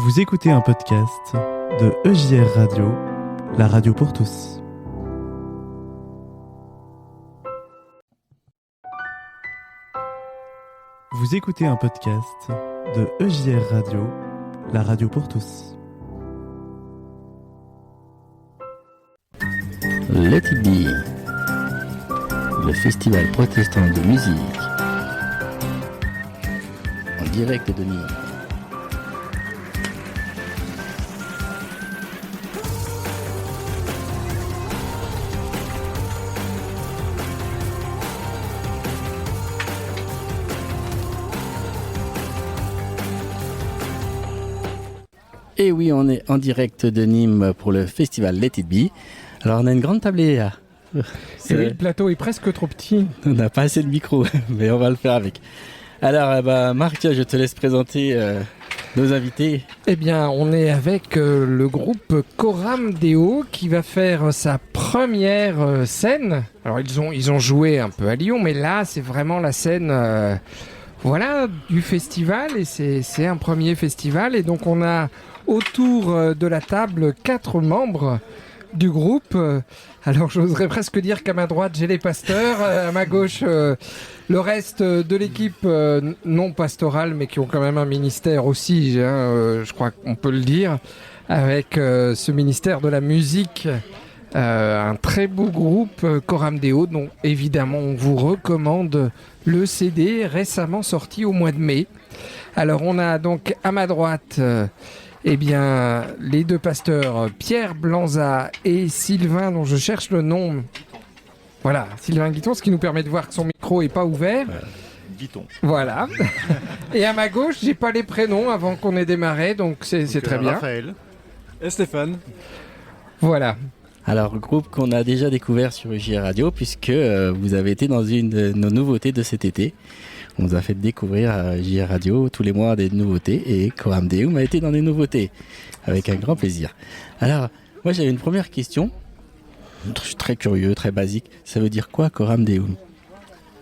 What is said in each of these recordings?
Vous écoutez un podcast de EJR Radio, la radio pour tous. Vous écoutez un podcast de EJR Radio, la radio pour tous. Let It Be, le festival protestant de musique, en direct de Nîmes. Et oui, on est en direct de Nîmes pour le festival Let It Be. Alors on a une grande tablée là. Et oui, le plateau est presque trop petit. On n'a pas assez de micros, mais on va le faire avec. Alors Marc, tiens, je te laisse présenter nos invités. Eh bien, on est avec le groupe Coram Deo qui va faire sa première scène. Alors ils ont joué un peu à Lyon, mais là c'est vraiment la scène du festival, et c'est un premier festival. Et donc on a autour de la table 4 membres du groupe. Alors j'oserais presque dire qu'à ma droite j'ai les pasteurs, à ma gauche le reste de l'équipe non pastorale, mais qui ont quand même un ministère aussi, je crois qu'on peut le dire, avec ce ministère de la musique, un très beau groupe Coram Deo, dont évidemment on vous recommande le CD récemment sorti au mois de mai. Alors on a donc à ma droite les deux pasteurs Pierre Blanza et Sylvain, dont je cherche le nom. Voilà, Sylvain Guiton, ce qui nous permet de voir que son micro est pas ouvert. Guiton. Voilà. Et à ma gauche, j'ai pas les prénoms avant qu'on ait démarré, donc c'est très bien. Raphaël. Et Stéphane. Voilà. Alors, groupe qu'on a déjà découvert sur EJR Radio, puisque vous avez été dans une de nos nouveautés de cet été. On nous a fait découvrir à EJR Radio tous les mois des nouveautés, et Coram Deo m'a été dans des nouveautés, avec un grand plaisir. Alors, moi j'avais une première question, je suis très curieux, très basique. Ça veut dire quoi Coram Deo ?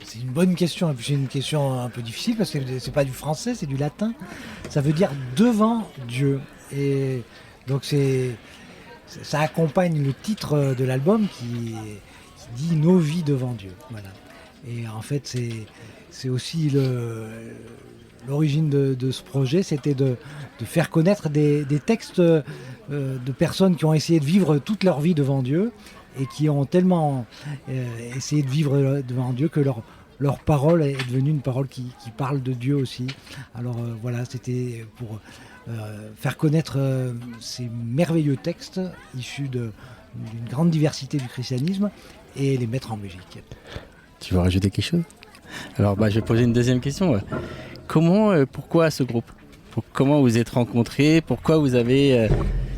C'est une bonne question, et puis c'est une question un peu difficile parce que c'est pas du français, c'est du latin. Ça veut dire devant Dieu, et donc ça accompagne le titre de l'album qui dit nos vies devant Dieu. Voilà. Et en fait c'est aussi l'origine de ce projet, c'était de faire connaître des textes de personnes qui ont essayé de vivre toute leur vie devant Dieu et qui ont tellement essayé de vivre devant Dieu que leur parole est devenue une parole qui parle de Dieu aussi. Alors c'était pour faire connaître ces merveilleux textes issus d'une grande diversité du christianisme et les mettre en musique. Tu veux rajouter quelque chose ? Alors je vais poser une deuxième question. Pourquoi ce groupe ? Comment vous êtes rencontrés ? Pourquoi vous avez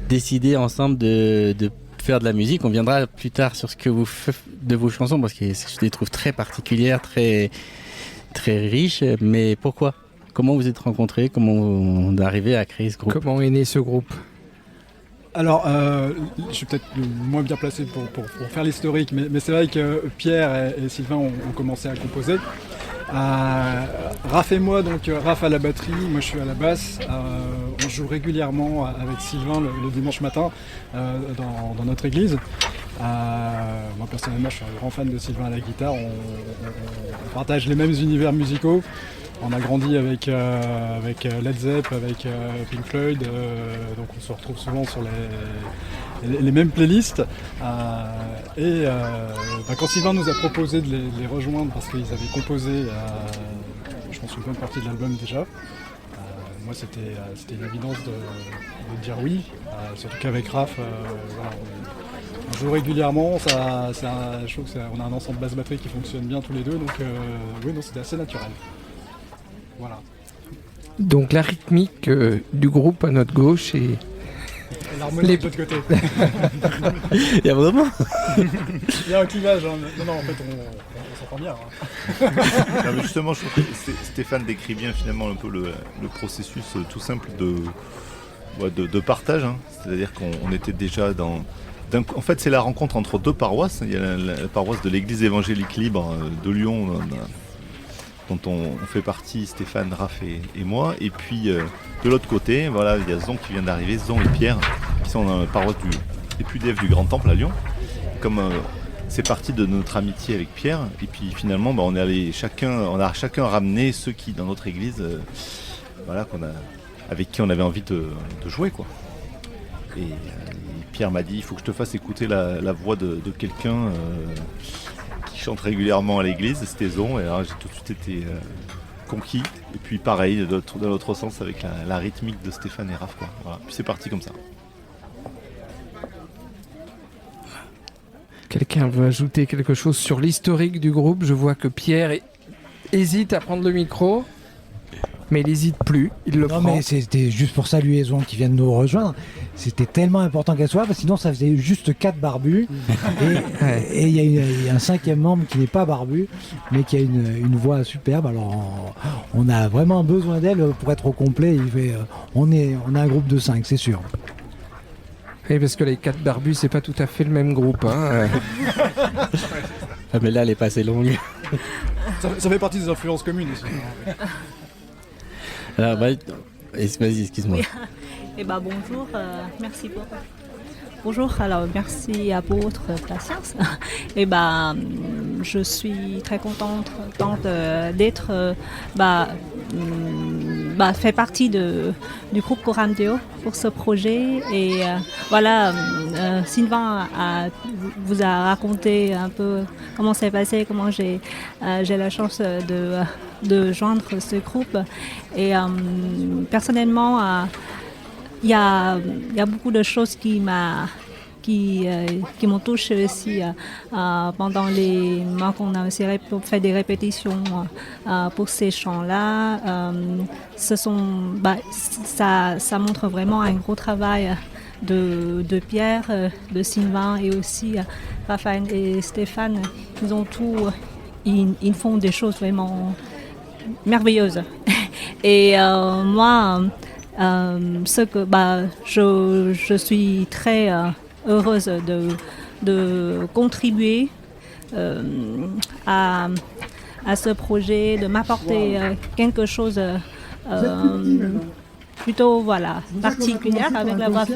décidé ensemble de faire de la musique ? On viendra plus tard sur ce que vous faites de vos chansons, parce que je les trouve très particulières, très, très riches. Mais pourquoi ? Comment vous êtes rencontrés ? Comment on est arrivé à créer ce groupe ? Comment est né ce groupe ? Alors, je suis peut-être le moins bien placé pour faire l'historique, mais c'est vrai que Pierre et Sylvain ont commencé à composer. Raph et moi, donc Raph à la batterie, moi je suis à la basse. On joue régulièrement avec Sylvain le dimanche matin dans notre église. Moi personnellement, je suis un grand fan de Sylvain à la guitare. On partage les mêmes univers musicaux. On a grandi avec Led Zepp, avec Pink Floyd, donc on se retrouve souvent sur les mêmes playlists. Quand Sylvain nous a proposé de les rejoindre parce qu'ils avaient composé, je pense, une bonne partie de l'album déjà, moi c'était une évidence de dire oui, surtout qu'avec Raph, on joue régulièrement, je trouve qu'on a un ensemble basse-batterie qui fonctionne bien tous les deux, donc c'était assez naturel. Voilà. Donc la rythmique du groupe à notre gauche et l'harmonie de l'autre côté. Il y a vraiment Il y a un clivage, hein. Non, en fait on s'entend bien. Hein. Non, mais justement, je trouve que Stéphane décrit bien finalement un peu le processus tout simple de partage. Hein. C'est-à-dire qu'on était déjà en fait, c'est la rencontre entre deux paroisses. Il y a la paroisse de l'église évangélique libre de Lyon, quand on fait partie, Stéphane, Raph et moi. Et puis de l'autre côté, voilà, il y a Zon qui vient d'arriver, Zon et Pierre, qui sont dans la paroisse des Pudèves du Grand Temple à Lyon. Comme c'est parti de notre amitié avec Pierre, et puis finalement on a chacun ramené ceux qui dans notre église, avec qui on avait envie de jouer, quoi. Et Pierre m'a dit, il faut que je te fasse écouter la voix de quelqu'un qui chante régulièrement à l'église, c'était Zon, et alors j'ai tout de suite été conquis. Et puis pareil, dans l'autre sens, avec la rythmique de Stéphane et Raph, quoi. Voilà. Puis c'est parti comme ça. Quelqu'un veut ajouter quelque chose sur l'historique du groupe? Je vois que Pierre hésite à prendre le micro, mais il n'hésite plus, il le prend. Non, mais c'était juste pour saluer Zon qui vient de nous rejoindre. C'était tellement important qu'elle soit, parce que sinon ça faisait juste 4 barbus. Et il y a un 5e membre qui n'est pas barbu, mais qui a une voix superbe. Alors on a vraiment besoin d'elle pour être au complet. On a un groupe de 5, c'est sûr. Oui, parce que les 4 barbus, c'est pas tout à fait le même groupe. Hein. Ah, mais là, elle est pas assez longue. Ça fait partie des influences communes aussi. Alors, vas-y, excuse-moi. Oui. Bonjour, merci pour... Bonjour, alors merci à votre patience. Je suis très contente d'être fait partie du groupe Coram Deo pour ce projet. Et Sylvain vous a raconté un peu comment c'est passé, comment j'ai la chance de joindre ce groupe. Et personnellement, il y a beaucoup de choses qui m'ont touché aussi pendant les mois qu'on a aussi fait des répétitions pour ces chants-là. Ça montre vraiment un gros travail de Pierre, de Sylvain et aussi Raphaël et Stéphane. Ils font des choses vraiment merveilleuses. Et moi, je suis très heureuse de contribuer à ce projet, de m'apporter quelque chose plutôt particulière avec la voix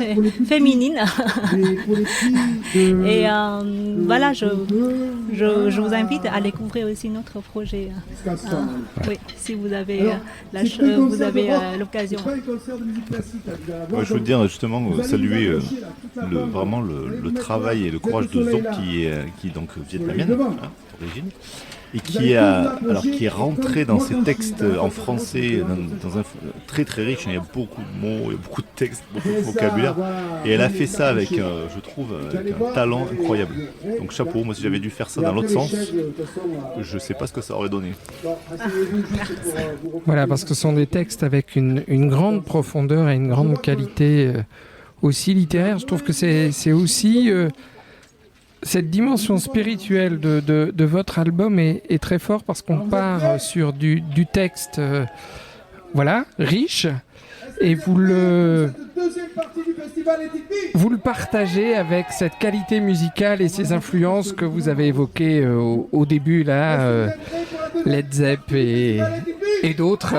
féminine. Et je vous invite à découvrir aussi notre projet. Oui, si vous avez l'occasion. Je veux dire justement saluer vraiment le travail et le courage de Zon qui est donc vietnamienne d'origine. Et qui est rentré dans ces textes en français dans un très très riche. Il y a beaucoup de mots, il y a beaucoup de textes, beaucoup de vocabulaire. Et elle a fait ça avec, je trouve, avec un talent incroyable. Donc chapeau, moi si j'avais dû faire ça dans l'autre sens, je ne sais pas ce que ça aurait donné. Voilà, parce que ce sont des textes avec une grande profondeur et une grande qualité aussi littéraire. Je trouve que c'est aussi... cette dimension spirituelle de votre album est très fort parce qu'on part sur du texte riche et vous le partagez avec cette qualité musicale et ces influences que vous avez évoquées au début là, Led Zepp et d'autres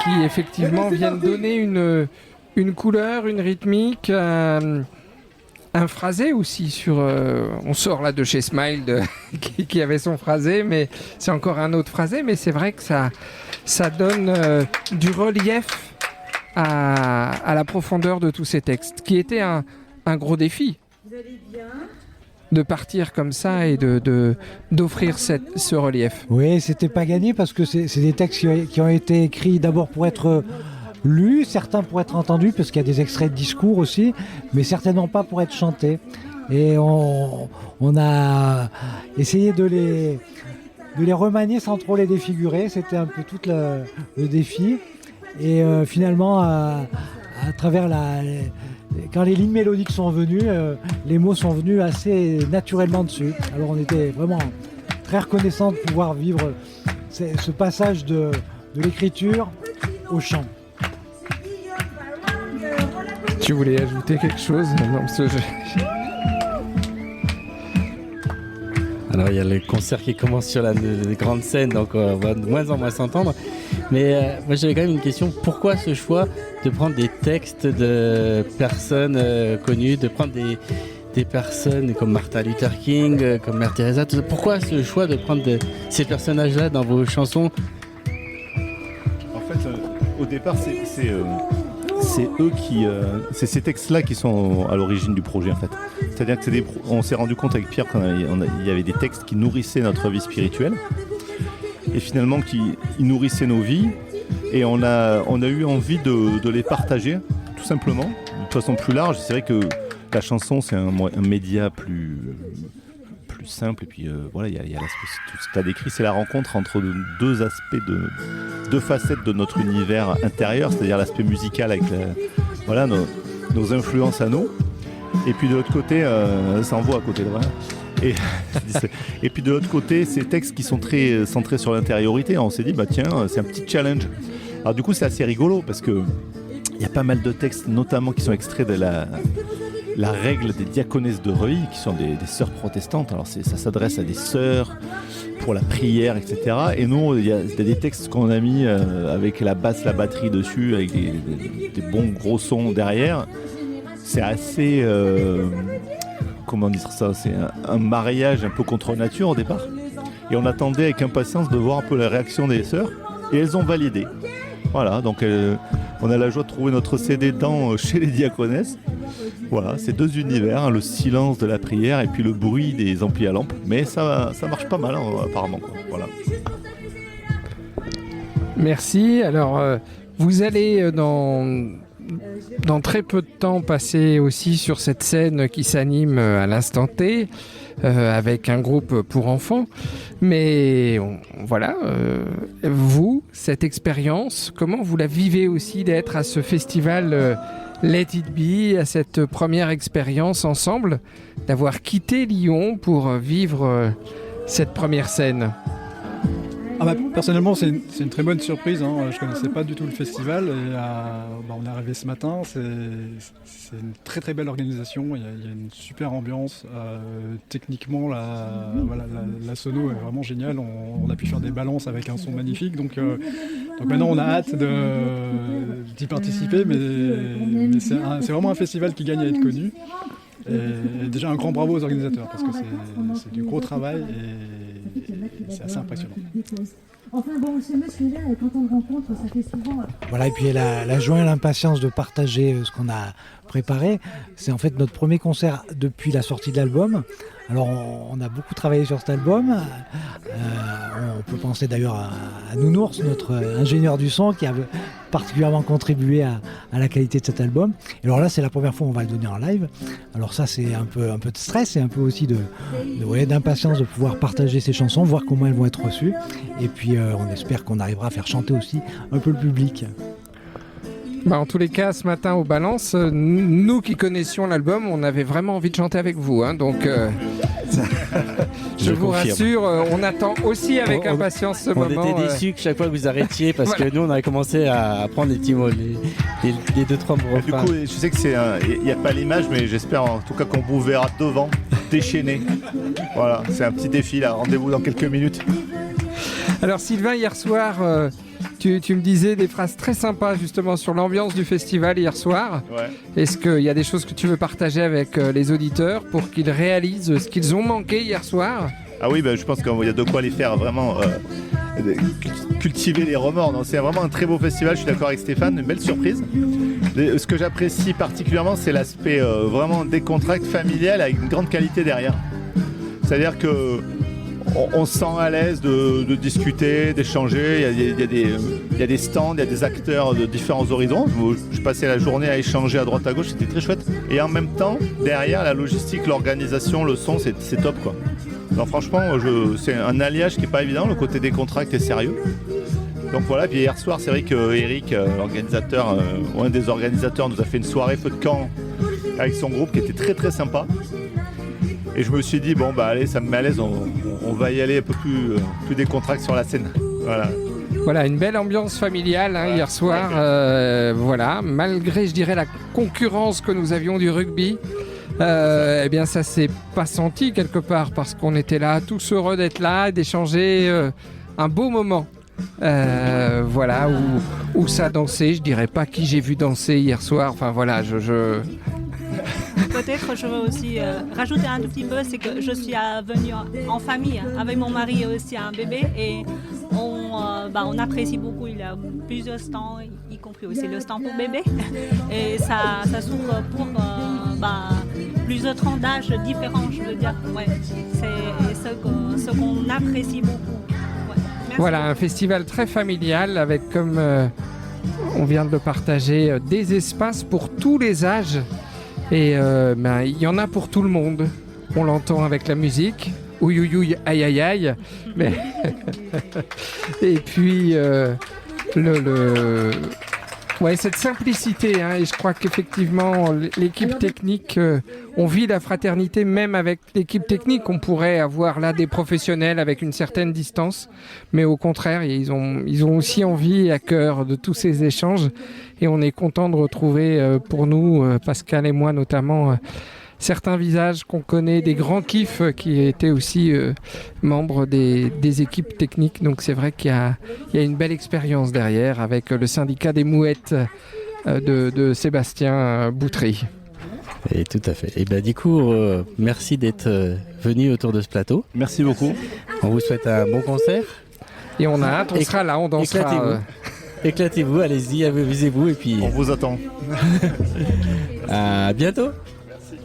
qui effectivement viennent donner une couleur, une rythmique, un phrasé aussi sur... on sort là de chez Smile qui avait son phrasé, mais c'est encore un autre phrasé, mais c'est vrai que ça donne du relief à la profondeur de tous ces textes, qui était un gros défi. Vous allez bien ? De partir comme ça et d'offrir ce relief. Oui, c'était pas gagné parce que c'est des textes qui ont été écrits d'abord pour être... lus, certains pour être entendus, parce qu'il y a des extraits de discours aussi, mais certainement pas pour être chantés. Et on a essayé de les remanier sans trop les défigurer, c'était un peu tout le défi. Et finalement, à travers quand les lignes mélodiques sont venues, les mots sont venus assez naturellement dessus. Alors on était vraiment très reconnaissants de pouvoir vivre ce passage de l'écriture au chant. Tu voulais ajouter quelque chose ? Non, Alors il y a le concert qui commence sur la grande scène, donc on va de moins en moins s'entendre. Mais moi j'avais quand même une question. Pourquoi ce choix de prendre des textes de personnes connues, de prendre des personnes comme Martin Luther King, comme Mère Teresa, tout ça. Pourquoi ce choix de prendre ces personnages-là dans vos chansons? En fait, au départ, c'est eux qui, c'est ces textes-là qui sont à l'origine du projet en fait. C'est-à-dire que on s'est rendu compte avec Pierre qu'il y avait des textes qui nourrissaient notre vie spirituelle et finalement qui nourrissaient nos vies. Et on a eu envie de les partager, tout simplement, de façon plus large. C'est vrai que la chanson, c'est un média plus simple. Et puis voilà, il y a tout ce que tu as décrit, c'est la rencontre entre deux aspects, deux facettes de notre univers intérieur, c'est-à-dire l'aspect musical avec nos influences à nous. Et puis de l'autre côté, ça envoie à côté de vrai. Et puis de l'autre côté, ces textes qui sont très centrés sur l'intériorité. On s'est dit, bah tiens, c'est un petit challenge. Alors du coup, c'est assez rigolo parce que il y a pas mal de textes, notamment qui sont extraits de la règle des diaconesses de Reuilly, qui sont des sœurs protestantes. Alors ça s'adresse à des sœurs pour la prière, etc. Et nous, il y a des textes qu'on a mis avec la basse, la batterie dessus, avec des bons gros sons derrière. C'est assez... comment dire ça, c'est un mariage un peu contre nature au départ. Et on attendait avec impatience de voir un peu la réaction des sœurs. Et elles ont validé. Voilà, donc on a la joie de trouver notre CD chez les diaconesses. Voilà, c'est deux univers, hein, le silence de la prière et puis le bruit des amplis à lampe. Mais ça marche pas mal, hein, apparemment. Quoi. Voilà. Merci. Alors, vous allez dans très peu de temps passer aussi sur cette scène qui s'anime à l'instant T avec un groupe pour enfants. Mais voilà, vous, cette expérience, comment vous la vivez aussi d'être à ce festival Let It Be, à cette première expérience ensemble, d'avoir quitté Lyon pour vivre cette première scène? Personnellement, c'est une très bonne surprise. Hein. Je ne connaissais pas du tout le festival. Et, on est arrivé ce matin. C'est une très très belle organisation. Il y a une super ambiance. Techniquement, la sono est vraiment géniale. On a pu faire des balances avec un son magnifique. Donc maintenant, on a hâte d'y participer. Mais c'est vraiment un festival qui gagne à être connu. Et déjà, un grand bravo aux organisateurs parce que c'est du gros travail et c'est assez impressionnant. Enfin bon, ce monsieur-là, quand on le rencontre, ça fait souvent... Voilà, et puis la joie et l'impatience de partager ce qu'on a préparé. C'est en fait notre premier concert depuis la sortie de l'album. Alors on a beaucoup travaillé sur cet album. On peut penser d'ailleurs à Nounours, notre ingénieur du son, qui a particulièrement contribué à la qualité de cet album. Et alors là, c'est la première fois qu'on va le donner en live. Alors ça, c'est un peu de stress et un peu aussi d'impatience de pouvoir partager ces chansons, voir comment elles vont être reçues. Et puis on espère qu'on arrivera à faire chanter aussi un peu le public. En tous les cas, ce matin au Balance, nous qui connaissions l'album, on avait vraiment envie de chanter avec vous. Hein, donc, je vous rassure, on attend aussi avec impatience ce moment. On était déçus que chaque fois que vous arrêtiez, parce que nous, on avait commencé à prendre les petits mots, les deux, trois mots. Du coup, je sais que il n'y a pas l'image, mais j'espère en tout cas qu'on vous verra devant, déchaîné. Voilà, c'est un petit défi là. Rendez-vous dans quelques minutes. Alors Sylvain, hier soir, tu me disais des phrases très sympas justement sur l'ambiance du festival hier soir. Ouais. Est-ce qu'il y a des choses que tu veux partager avec les auditeurs pour qu'ils réalisent ce qu'ils ont manqué hier soir? Ah oui, je pense qu'il y a de quoi les faire vraiment cultiver les remords. Non, c'est vraiment un très beau festival, je suis d'accord avec Stéphane, une belle surprise. Ce que j'apprécie particulièrement, c'est l'aspect vraiment décontracté, familial, avec une grande qualité derrière. C'est-à-dire que on se sent à l'aise de discuter, d'échanger. Il y a des stands, il y a des acteurs de différents horizons. Je passais la journée à échanger à droite à gauche, c'était très chouette. Et en même temps, derrière, la logistique, l'organisation, le son, c'est top quoi. Donc franchement, c'est un alliage qui n'est pas évident, le côté décontracté et sérieux. Donc voilà, puis hier soir, c'est vrai que Eric, l'organisateur, un des organisateurs, nous a fait une soirée feu de camp avec son groupe qui était très très sympa. Et je me suis dit, allez, ça me met à l'aise, on va y aller un peu plus décontracté sur la scène. Voilà, une belle ambiance familiale hier soir. Voilà, malgré, je dirais, la concurrence que nous avions du rugby. Eh bien, ça s'est pas senti quelque part parce qu'on était là, tous heureux d'être là et d'échanger un beau moment. Voilà, où ça dansait. Je dirais pas qui j'ai vu danser hier soir. Enfin voilà, Peut-être je veux aussi rajouter un tout petit peu, c'est que je suis venue en famille avec mon mari et aussi un bébé et on apprécie beaucoup. Il y a plusieurs stands, y compris aussi le stand pour bébé. Et ça s'ouvre pour plusieurs tranches d'âge différents, je veux dire. Ouais, c'est ce qu'on apprécie beaucoup. Ouais. Voilà, un festival très familial avec, comme on vient de le partager, des espaces pour tous les âges. Et il y en a pour tout le monde. On l'entend avec la musique. Ouïe, ouïe, ouïe, aïe, aïe, aïe. Mais et puis, cette simplicité. Hein, et je crois qu'effectivement, l'équipe technique, on vit la fraternité même avec l'équipe technique. On pourrait avoir là des professionnels avec une certaine distance. Mais au contraire, ils ont aussi envie à cœur de tous ces échanges. Et on est content de retrouver pour nous, Pascal et moi notamment, certains visages qu'on connaît, des grands kiffs qui étaient aussi membres des équipes techniques. Donc c'est vrai qu'il y a une belle expérience derrière avec le syndicat des mouettes de Sébastien Boutry. Et tout à fait. Et du coup, merci d'être venu autour de ce plateau. Merci beaucoup. On vous souhaite un bon concert. Et on a hâte, on sera là, on dansera. Éclatez-vous. Éclatez-vous, allez-y, amusez-vous et puis... On vous attend. À bientôt. Merci.